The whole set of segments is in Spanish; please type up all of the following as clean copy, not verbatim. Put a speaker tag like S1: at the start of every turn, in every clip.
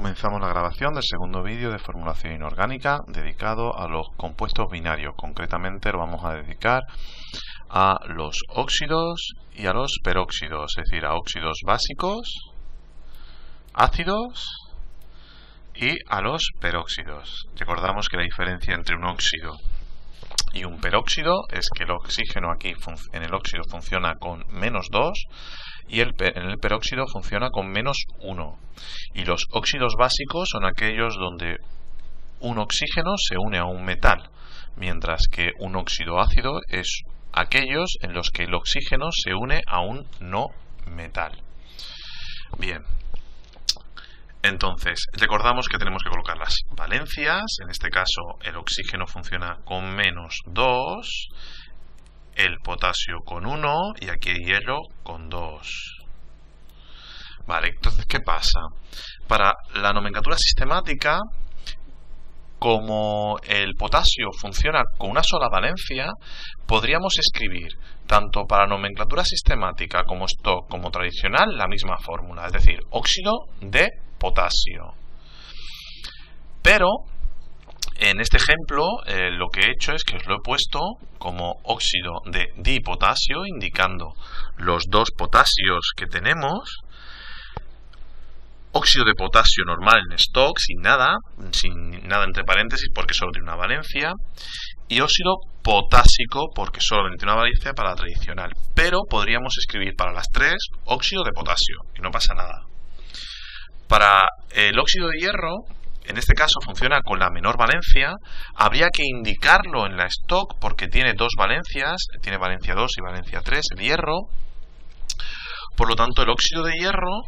S1: Comenzamos la grabación del segundo vídeo de formulación inorgánica dedicado a los compuestos binarios. Concretamente lo vamos a dedicar a los óxidos y a los peróxidos, es decir, a óxidos básicos, ácidos y a los peróxidos. Recordamos que la diferencia entre un óxido y un peróxido es que el oxígeno aquí en el óxido funciona con -2 y en el peróxido funciona con -1. Y los óxidos básicos son aquellos donde un oxígeno se une a un metal, mientras que un óxido ácido es aquellos en los que el oxígeno se une a un no metal. Bien. Entonces, recordamos que tenemos que colocar las valencias. En este caso, el oxígeno funciona con -2, el potasio con 1 y aquí el hierro con 2. Vale, entonces, ¿qué pasa? Para la nomenclatura sistemática, como el potasio funciona con una sola valencia, podríamos escribir tanto para nomenclatura sistemática como stock como tradicional la misma fórmula, es decir, óxido de potasio. Pero en este ejemplo lo que he hecho es que os lo he puesto como óxido de dipotasio, indicando los dos potasios que tenemos. Óxido de potasio normal en stock, sin nada entre paréntesis porque solo tiene una valencia. Y óxido potásico porque solo tiene una valencia para la tradicional. Pero podríamos escribir para las tres óxido de potasio y no pasa nada. Para el óxido de hierro, en este caso funciona con la menor valencia. Habría que indicarlo en la stock porque tiene dos valencias, tiene valencia 2 y valencia 3, el hierro. Por lo tanto, el óxido de hierro,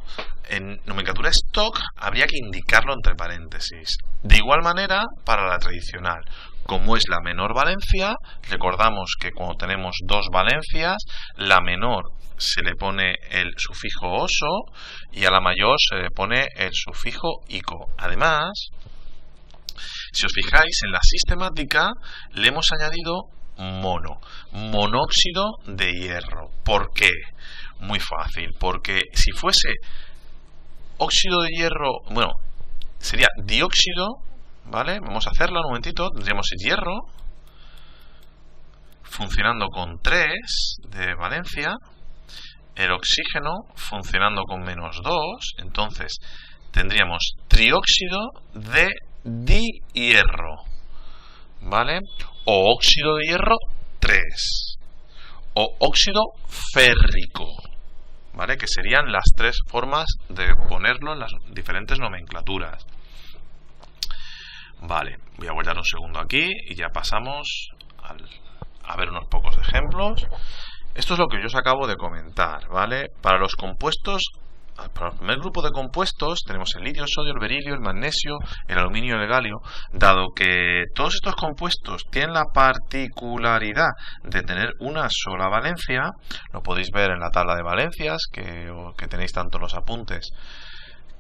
S1: en nomenclatura stock, habría que indicarlo entre paréntesis. De igual manera, para la tradicional, como es la menor valencia, recordamos que cuando tenemos dos valencias, la menor se le pone el sufijo oso y a la mayor se le pone el sufijo ico. Además, si os fijáis en la sistemática, le hemos añadido monóxido de hierro. ¿Por qué? Muy fácil, porque si fuese óxido de hierro, bueno, sería dióxido, ¿vale? Vamos a hacerlo un momentito. Tendríamos el hierro funcionando con 3 de valencia, el oxígeno funcionando con -2, entonces tendríamos trióxido de dihierro, ¿vale? O óxido de hierro 3, o óxido férrico, ¿vale? Que serían las tres formas de ponerlo en las diferentes nomenclaturas. Vale, voy a guardar un segundo aquí y ya pasamos a ver unos pocos ejemplos. Esto es lo que yo os acabo de comentar, ¿vale? Para los compuestos, para el primer grupo de compuestos tenemos el litio, el sodio, el berilio, el magnesio, el aluminio y el galio. Dado que todos estos compuestos tienen la particularidad de tener una sola valencia, lo podéis ver en la tabla de valencias que tenéis tanto en los apuntes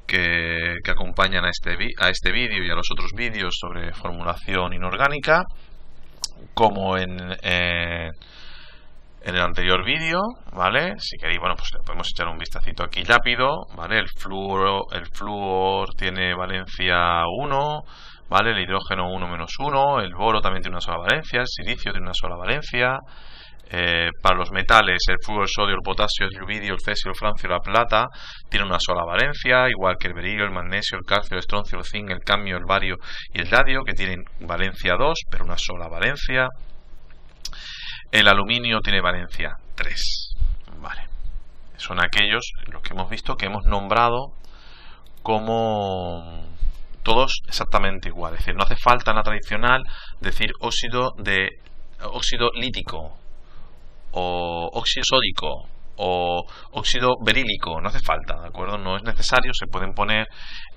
S1: que acompañan a este vídeo y a los otros vídeos sobre formulación inorgánica, como en el anterior vídeo, ¿vale? Si queréis, bueno, pues le podemos echar un vistacito aquí rápido, ¿vale? El flúor tiene valencia 1, ¿vale? El hidrógeno 1 - 1, el boro también tiene una sola valencia, el silicio tiene una sola valencia. Para los metales, el flúor, el sodio, el potasio, el rubidio, el cesio, el francio, la plata tienen una sola valencia, igual que el berilio, el magnesio, el calcio, el estroncio, el zinc, el cadmio, el bario y el radio, que tienen valencia 2, pero una sola valencia. El aluminio tiene valencia 3. Vale. Son aquellos, los que hemos visto, que hemos nombrado como todos exactamente igual. Es decir, no hace falta en la tradicional decir óxido lítico, o óxido sódico, o óxido berílico. No hace falta, ¿de acuerdo? No es necesario, se pueden poner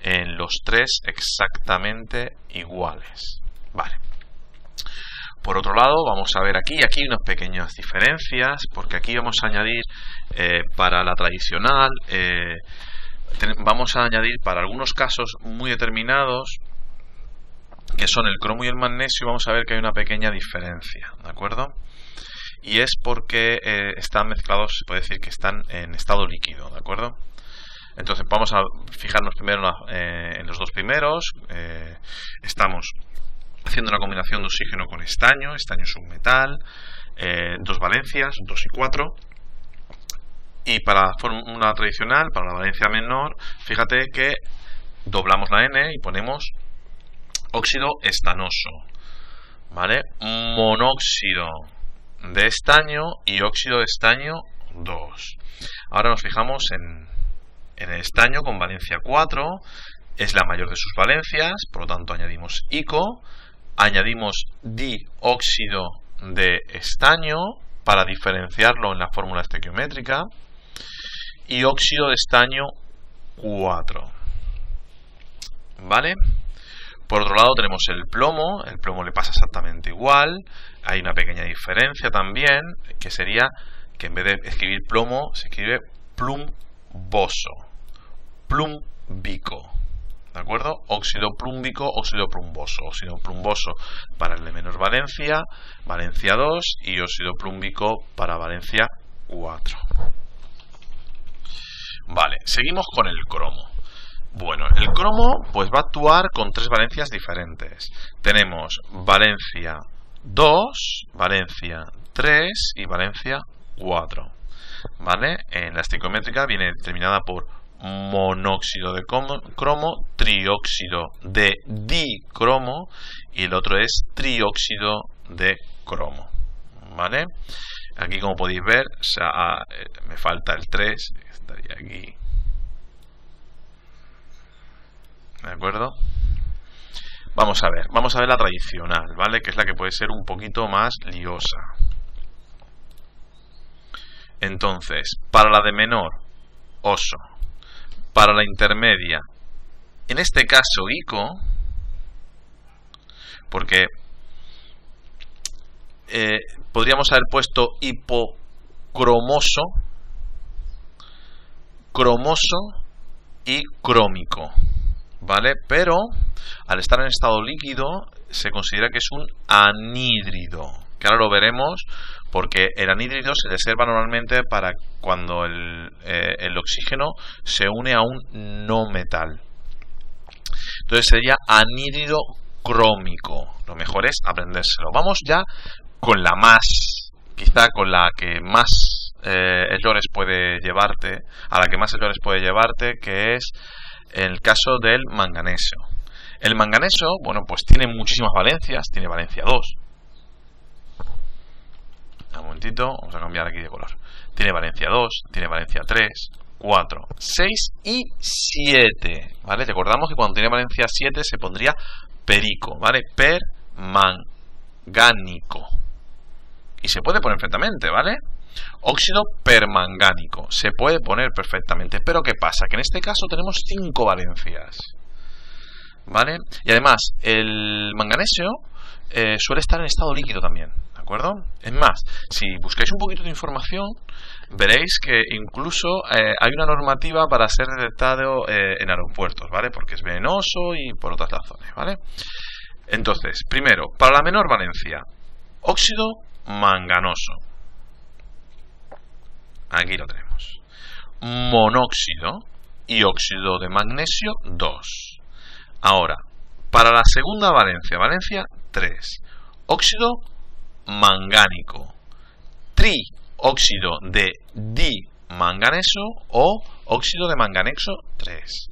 S1: en los tres exactamente iguales. Vale. Por otro lado, vamos a ver aquí hay unas pequeñas diferencias, porque aquí vamos a añadir para la tradicional, vamos a añadir para algunos casos muy determinados, que son el cromo y el magnesio, vamos a ver que hay una pequeña diferencia, ¿de acuerdo? Y es porque están mezclados, se puede decir que están en estado líquido, ¿de acuerdo? Entonces vamos a fijarnos primero en los dos primeros. Estamos haciendo una combinación de oxígeno con estaño. Estaño es un metal, dos valencias, 2 y 4. Y para la fórmula tradicional, para la valencia menor, fíjate que doblamos la N y ponemos óxido estanoso, ¿vale? Monóxido de estaño y óxido de estaño 2. Ahora nos fijamos en el estaño con valencia 4, es la mayor de sus valencias, por lo tanto añadimos ICO, añadimos dióxido de estaño para diferenciarlo en la fórmula estequiométrica y óxido de estaño 4, ¿vale? Por otro lado tenemos el plomo le pasa exactamente igual, hay una pequeña diferencia también, que sería que en vez de escribir plomo se escribe plumboso, plumbico, ¿de acuerdo? Óxido plumbico, óxido plumboso para el de menor valencia, valencia 2, y óxido plumbico para valencia 4. Vale, seguimos con el cromo. Bueno, el cromo pues va a actuar con tres valencias diferentes. Tenemos valencia 2, valencia 3 y valencia 4. ¿Vale? En la estequiométrica viene determinada por monóxido de cromo, trióxido de dicromo y el otro es trióxido de cromo. ¿Vale? Aquí, como podéis ver, me falta el 3, estaría aquí. ¿De acuerdo? Vamos a ver la tradicional, ¿vale? Que es la que puede ser un poquito más liosa. Entonces, para la de menor, oso. Para la intermedia, en este caso ICO, porque podríamos haber puesto hipocromoso, cromoso y crómico, ¿vale? Pero al estar en estado líquido se considera que es un anhídrido, que ahora lo veremos, porque el anhídrido se reserva normalmente para cuando el oxígeno se une a un no metal. Entonces sería anhídrido crómico. Lo mejor es aprendérselo. Vamos ya con la más, quizá con la que más errores puede llevarte, que es el caso del manganeso. El manganeso, bueno, pues tiene muchísimas valencias, tiene valencia 2. Un momentito, vamos a cambiar aquí de color. Tiene valencia 2, tiene valencia 3, 4, 6 y 7, ¿vale? Recordamos que cuando tiene valencia 7 se pondría perico, ¿vale? Permangánico. Y se puede poner perfectamente, ¿vale? Óxido permangánico. Se puede poner perfectamente. Pero ¿qué pasa? Que en este caso tenemos 5 valencias, ¿vale? Y además, el manganesio suele estar en estado líquido también, ¿de acuerdo? Es más, si buscáis un poquito de información, veréis que incluso hay una normativa para ser detectado en aeropuertos, ¿vale? Porque es venenoso y por otras razones, ¿vale? Entonces, primero, para la menor valencia, óxido manganoso. Aquí lo tenemos. Monóxido y óxido de magnesio 2. Ahora, para la segunda valencia, valencia 3, óxido mangánico, trióxido de dimanganeso o óxido de manganeso 3.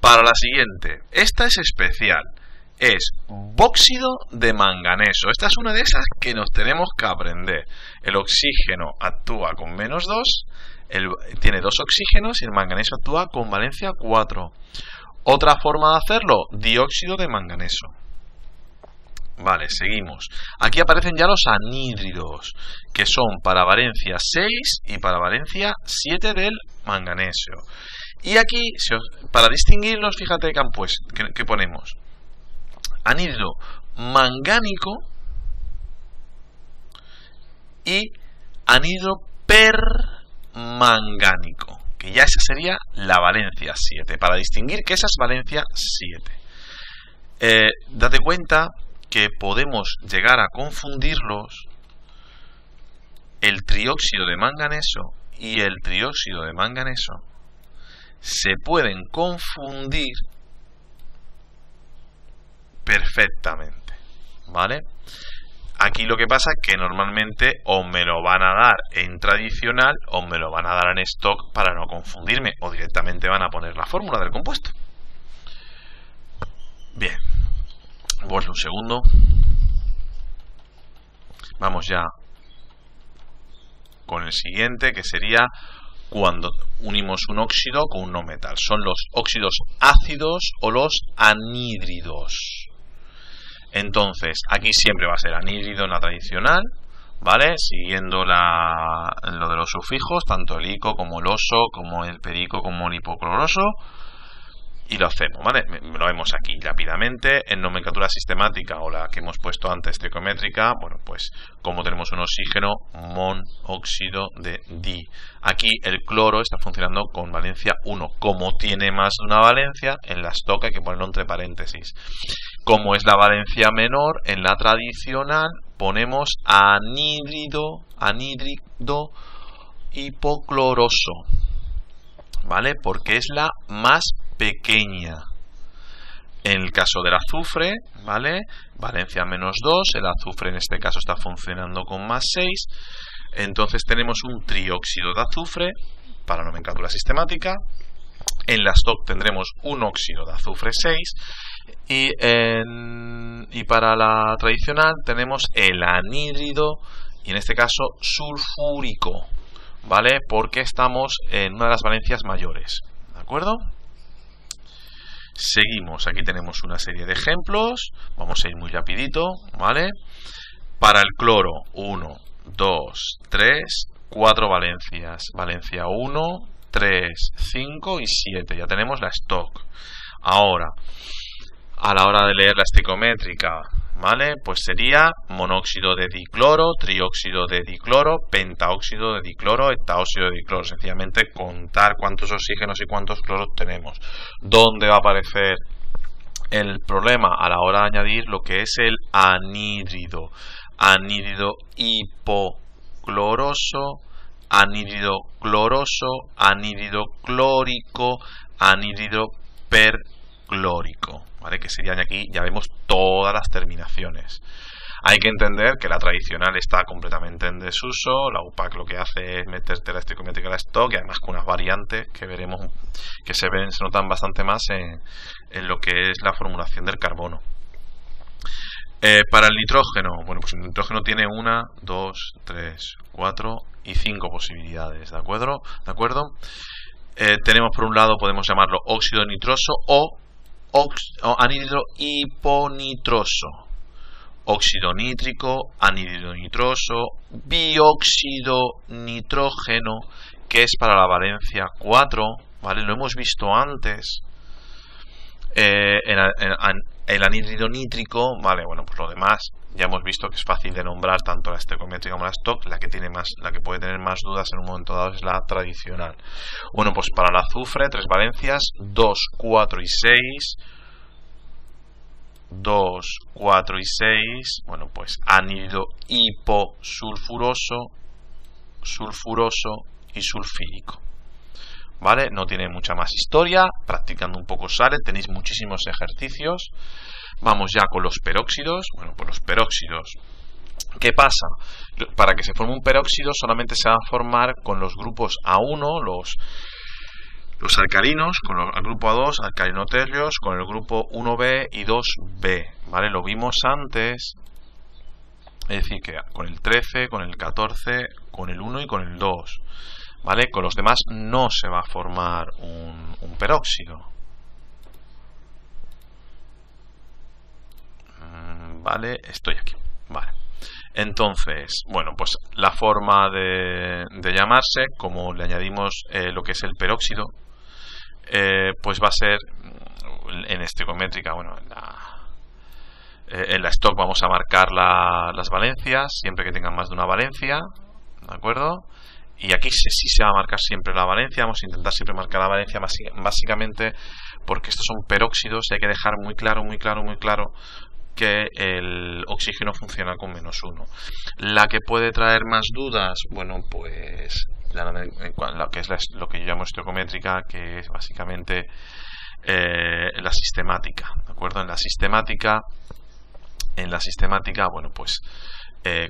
S1: Para la siguiente, esta es especial, es bóxido de manganeso. Esta es una de esas que nos tenemos que aprender. El oxígeno actúa con menos 2, tiene 2 oxígenos y el manganeso actúa con valencia 4. Otra forma de hacerlo, dióxido de manganeso. Vale, seguimos. Aquí aparecen ya los anhídridos, que son para valencia 6 y para valencia 7 del manganesio. Y aquí, para distinguirlos, fíjate que ponemos anhídrido mangánico y anhídrido permangánico, que ya esa sería la valencia 7, para distinguir que esa es valencia 7. Date cuenta que podemos llegar a confundirlos, el trióxido de manganeso y el trióxido de manganeso, se pueden confundir perfectamente, ¿vale? Aquí lo que pasa es que normalmente o me lo van a dar en tradicional o me lo van a dar en stock para no confundirme, o directamente van a poner la fórmula del compuesto. Bien, pues un segundo. Vamos ya con el siguiente, que sería cuando unimos un óxido con un no metal. Son los óxidos ácidos o los anhídridos. Entonces, aquí siempre va a ser anhídrido en la tradicional, ¿vale? Siguiendo lo de los sufijos, tanto el ico como el oso, como el perico, como el hipocloroso. Y lo hacemos, ¿vale? Lo vemos aquí rápidamente. En nomenclatura sistemática, o la que hemos puesto antes, estequiométrica, bueno, pues como tenemos un oxígeno, monóxido de di. Aquí el cloro está funcionando con valencia 1. Como tiene más de una valencia, en la stock hay que ponerlo entre paréntesis. Como es la valencia menor, en la tradicional ponemos anhídrido hipocloroso, ¿vale? Porque es la más pequeña. En el caso del azufre, ¿vale? Valencia menos 2, el azufre en este caso está funcionando con más 6. Entonces tenemos un trióxido de azufre para nomenclatura sistemática. En la stock tendremos un óxido de azufre 6. Y para la tradicional tenemos el anhídrido, y en este caso sulfúrico, ¿vale? Porque estamos en una de las valencias mayores, ¿de acuerdo? Seguimos, aquí tenemos una serie de ejemplos, vamos a ir muy rapidito, ¿vale? Para el cloro, 1, 2, 3, 4 valencias, valencia 1, 3, 5 y 7, ya tenemos la stock. Ahora, a la hora de leer la estequiométrica, ¿vale? Pues sería monóxido de dicloro, trióxido de dicloro, pentaóxido de dicloro, heptaóxido de dicloro. Sencillamente contar cuántos oxígenos y cuántos cloros tenemos. ¿Dónde va a aparecer el problema? A la hora de añadir lo que es el anhídrido. Anhídrido hipocloroso, anhídrido cloroso, anhídrido clórico, anhídrido perclórico, ¿vale? Que serían aquí, ya vemos todas las terminaciones. Hay que entender que la tradicional está completamente en desuso. La UPAC lo que hace es meterte la estequiométrica a la stock, y además con unas variantes que veremos que se notan bastante más en lo que es la formulación del carbono. Para el nitrógeno, bueno, pues el nitrógeno tiene 1, 2, 3, 4 y 5 posibilidades, ¿de acuerdo? Tenemos por un lado, podemos llamarlo óxido nitroso o anhídrido hiponitroso, óxido nítrico, anhídrido nitroso, bióxido nitrógeno, que es para la valencia 4, ¿vale? Lo hemos visto antes. El anhídrido nítrico, vale, bueno, pues lo demás ya hemos visto que es fácil de nombrar, tanto la estequiométrica como la stock. La que puede tener más dudas en un momento dado es la tradicional. Bueno, pues para el azufre, 3 valencias, 2, 4 y 6. 2, 4 y 6. Bueno, pues anhídrido hiposulfuroso, sulfuroso y sulfírico. ¿Vale? No tiene mucha más historia, practicando un poco sale, tenéis muchísimos ejercicios. Vamos ya con los peróxidos. Bueno, pues los peróxidos, ¿qué pasa? Para que se forme un peróxido solamente se va a formar con los grupos A1, los alcalinos, con el grupo A2, alcalinoterrios, con el grupo 1B y 2B, ¿vale? Lo vimos antes, es decir, que con el 13, con el 14, con el 1 y con el 2. ¿Vale? Con los demás no se va a formar un peróxido. Vale, estoy aquí. Vale. Entonces, bueno, pues la forma de llamarse, como le añadimos lo que es el peróxido, pues va a ser en estequiométrica, bueno, en la stock vamos a marcar las valencias, siempre que tengan más de una valencia, ¿de acuerdo? Y aquí sí se va a marcar siempre la valencia. Vamos a intentar siempre marcar la valencia, básicamente porque estos son peróxidos y hay que dejar muy claro que el oxígeno funciona con -1. La que puede traer más dudas, bueno, pues lo que es lo que yo llamo estequiométrica, que es básicamente la sistemática, ¿de acuerdo? En la sistemática, bueno, pues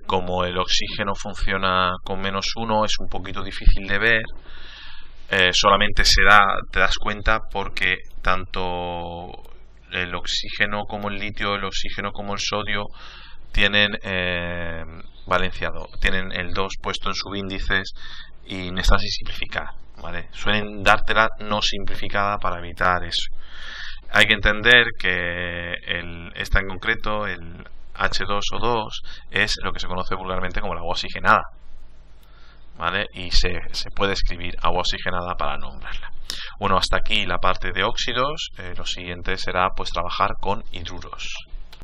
S1: como el oxígeno funciona con -1, es un poquito difícil de ver. Solamente te das cuenta porque tanto el oxígeno como el litio, el oxígeno como el sodio tienen valenciado, tienen el 2 puesto en subíndices y no está sin simplificar, ¿vale? Suelen dártela no simplificada para evitar eso. Hay que entender que esta en concreto, el H2O2, es lo que se conoce vulgarmente como el agua oxigenada, ¿vale? Y se puede escribir agua oxigenada para nombrarla. Bueno, hasta aquí la parte de óxidos. Lo siguiente será pues trabajar con hidruros.